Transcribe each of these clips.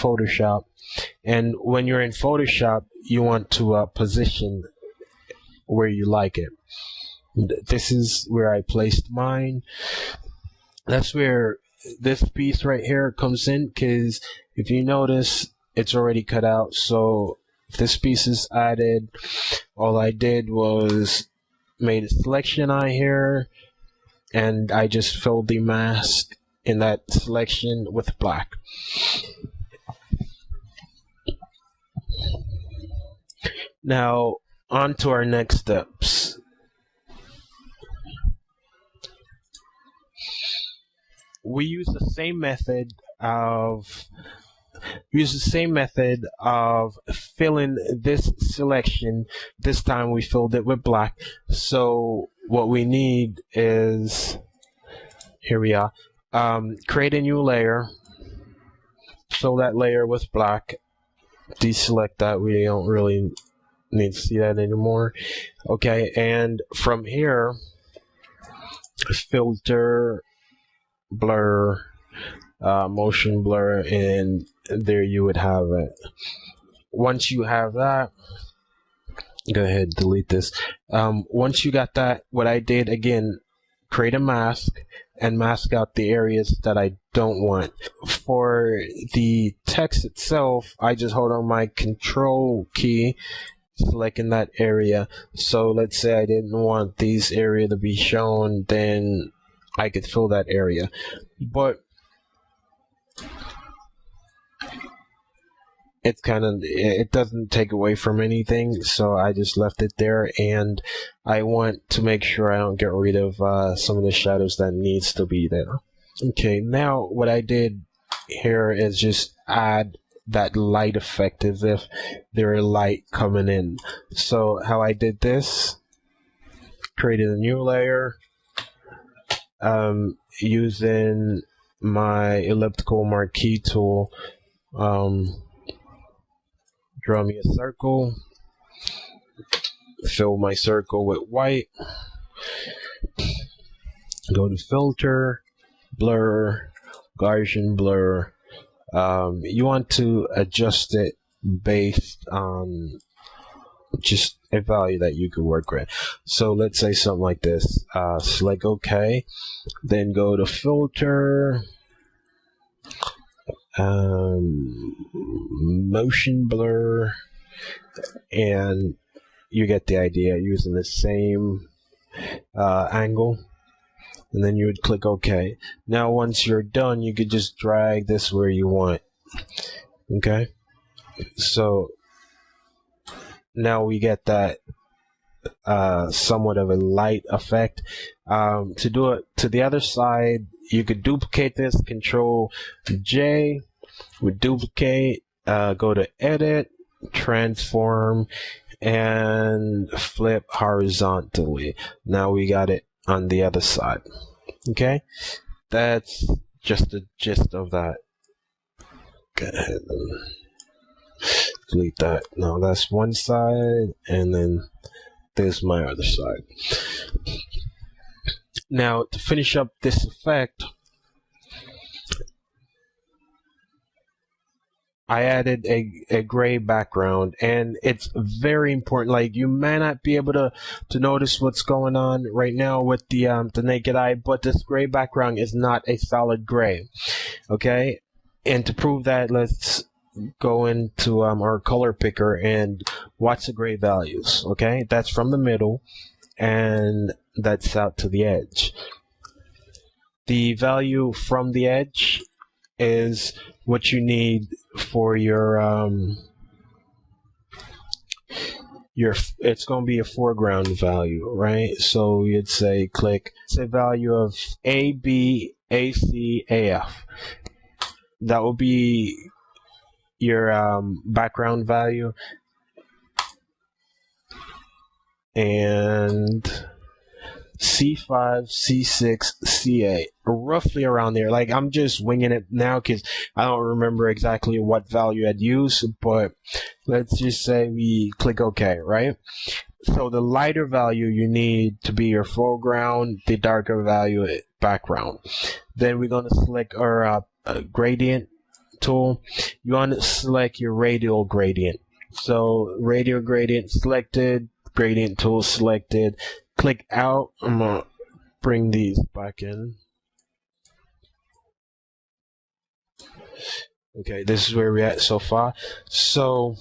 Photoshop. And when you're in Photoshop, you want to position where you like it. This is where I placed mine. That's where this piece right here comes in, because if you notice, it's already cut out. So if this piece is added, all I did was made a selection on here, and I just filled the mask in that selection with black. Now on to our next steps. We use the same method of filling this selection. This time we filled it with black. So what we need is, here we are, create a new layer, fill that layer with black, deselect that, we don't really need to see that anymore. Okay, and from here, filter, blur, motion blur, and there you would have it. Once you have that, go ahead, delete this. Once you got that, what I did again, create a mask and mask out the areas that I don't want. For the text itself, I just hold on my control key, selecting that area. So let's say I didn't want these area to be shown, then I could fill that area. But it's it doesn't take away from anything, so I just left it there, and I want to make sure I don't get rid of some of the shadows that needs to be there. Okay, now what I did here is just add that light effect as if there is light coming in. So how I did this, created a new layer, using my elliptical marquee tool, draw me a circle, fill my circle with white, go to filter, blur, Gaussian blur. You want to adjust it based on just a value that you could work with. So let's say something like this. Select OK, then go to filter, motion blur, and you get the idea, using the same angle, and then you would click OK. Now once you're done, you could just drag this where you want. Okay, so now we get that somewhat of a light effect. To do it to the other side, you could duplicate this, Control J, would duplicate, go to Edit, Transform, and flip horizontally. Now we got it on the other side. Okay, that's just the gist of that. Go ahead and delete that. Now that's one side, and then there's my other side. Now to finish up this effect, I added a gray background, and it's very important. Like, you may not be able to notice what's going on right now with the naked eye, but this gray background is not a solid gray. Okay, and to prove that, let's go into our color picker and watch the gray values. Okay, that's from the middle, and that's out to the edge. The value from the edge is what you need for your it's going to be a foreground value, right? So you'd say click, say value of A, B, A, C, A, F. That will be your background value, and C5, C6, C8, roughly around there. Like, I'm just winging it now because I don't remember exactly what value I'd use, but let's just say we click OK, right? So the lighter value you need to be your foreground, the darker value background. Then we're going to select our gradient tool, you want to select your radial gradient. So radial gradient selected, gradient tool selected, click out. I'm going to bring these back in. Okay, this is where we're at so far. So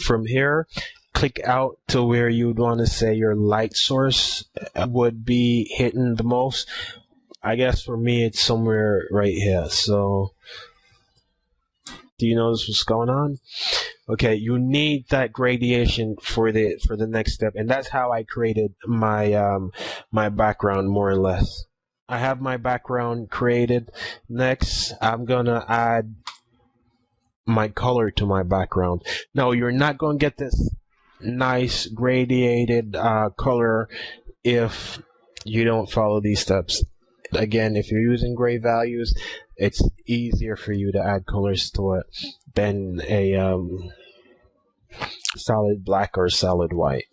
from here, click out to where you'd want to say your light source would be hitting the most. I guess for me it's somewhere right here. So do you notice what's going on? Okay, you need that gradation for the next step, and that's how I created my my background, more or less. I have my background created. Next, I'm gonna add my color to my background. No, you're not gonna get this nice gradiated color if you don't follow these steps. Again, if you're using gray values, it's easier for you to add colors to it than a solid black or solid white.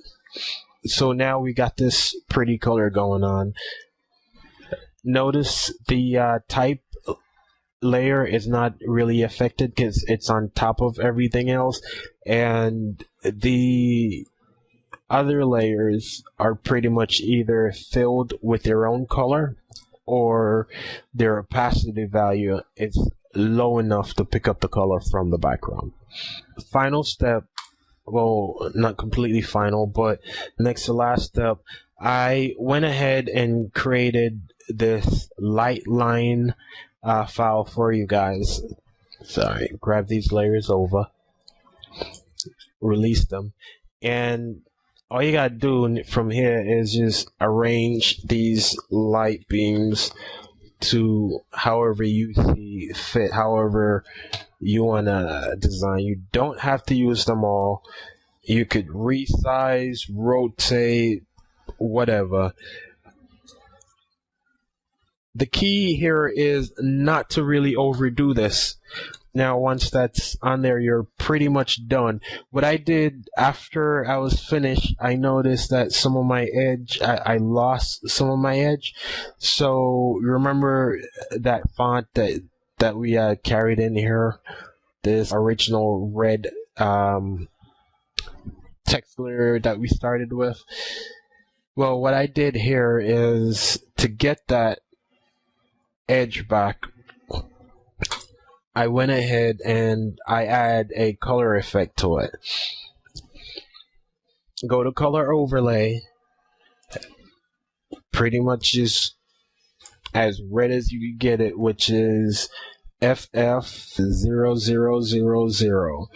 So now we got this pretty color going on. Notice the type layer is not really affected because it's on top of everything else, and the other layers are pretty much either filled with their own color or their opacity value is low enough to pick up the color from the background. Final step, well, not completely final, but next to last step, I went ahead and created this light line file for you guys. Sorry, grab these layers over, release them, and all you gotta do from here is just arrange these light beams to however you see fit, however you wanna design. You don't have to use them all. You could resize, rotate, whatever. The key here is not to really overdo this. Now, once that's on there, you're pretty much done. What I did after I was finished, I noticed that some of my edge, I lost some of my edge. So remember that font that we carried in here, this original red text layer that we started with? Well, what I did here is to get that edge back, I went ahead and I add a color effect to it. Go to color overlay, pretty much just as red as you can get it, which is FF0000.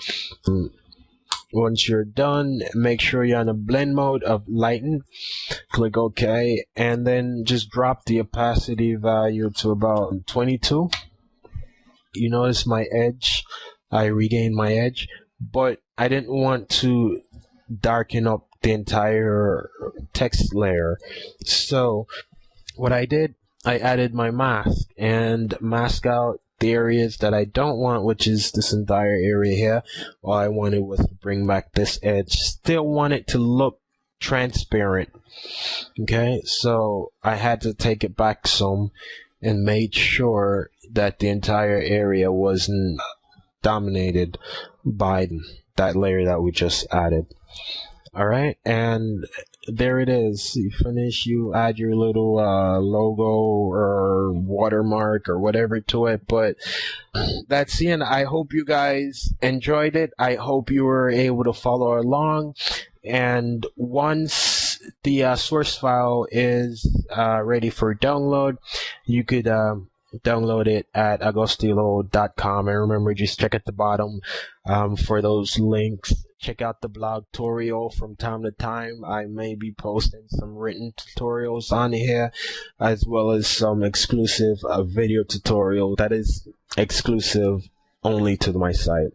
Once you're done, make sure you're on a blend mode of lighten. Click OK, and then just drop the opacity value to about 22. You notice my edge, I regained my edge, but I didn't want to darken up the entire text layer. So what I did, I added my mask and mask out the areas that I don't want, which is this entire area here. All I wanted was to bring back this edge. Still want it to look transparent. Okay, so I had to take it back some and made sure that the entire area wasn't dominated by that layer that we just added. Alright, and there it is. You finish, you add your little logo or watermark or whatever to it, but that's the end. I hope you guys enjoyed it. I hope you were able to follow along, and once the source file is ready for download, you could download it at agostilo.com, and remember, just check at the bottom for those links. Check out the blog tutorial from time to time. I may be posting some written tutorials on here, as well as some exclusive video tutorial that is exclusive only to my site.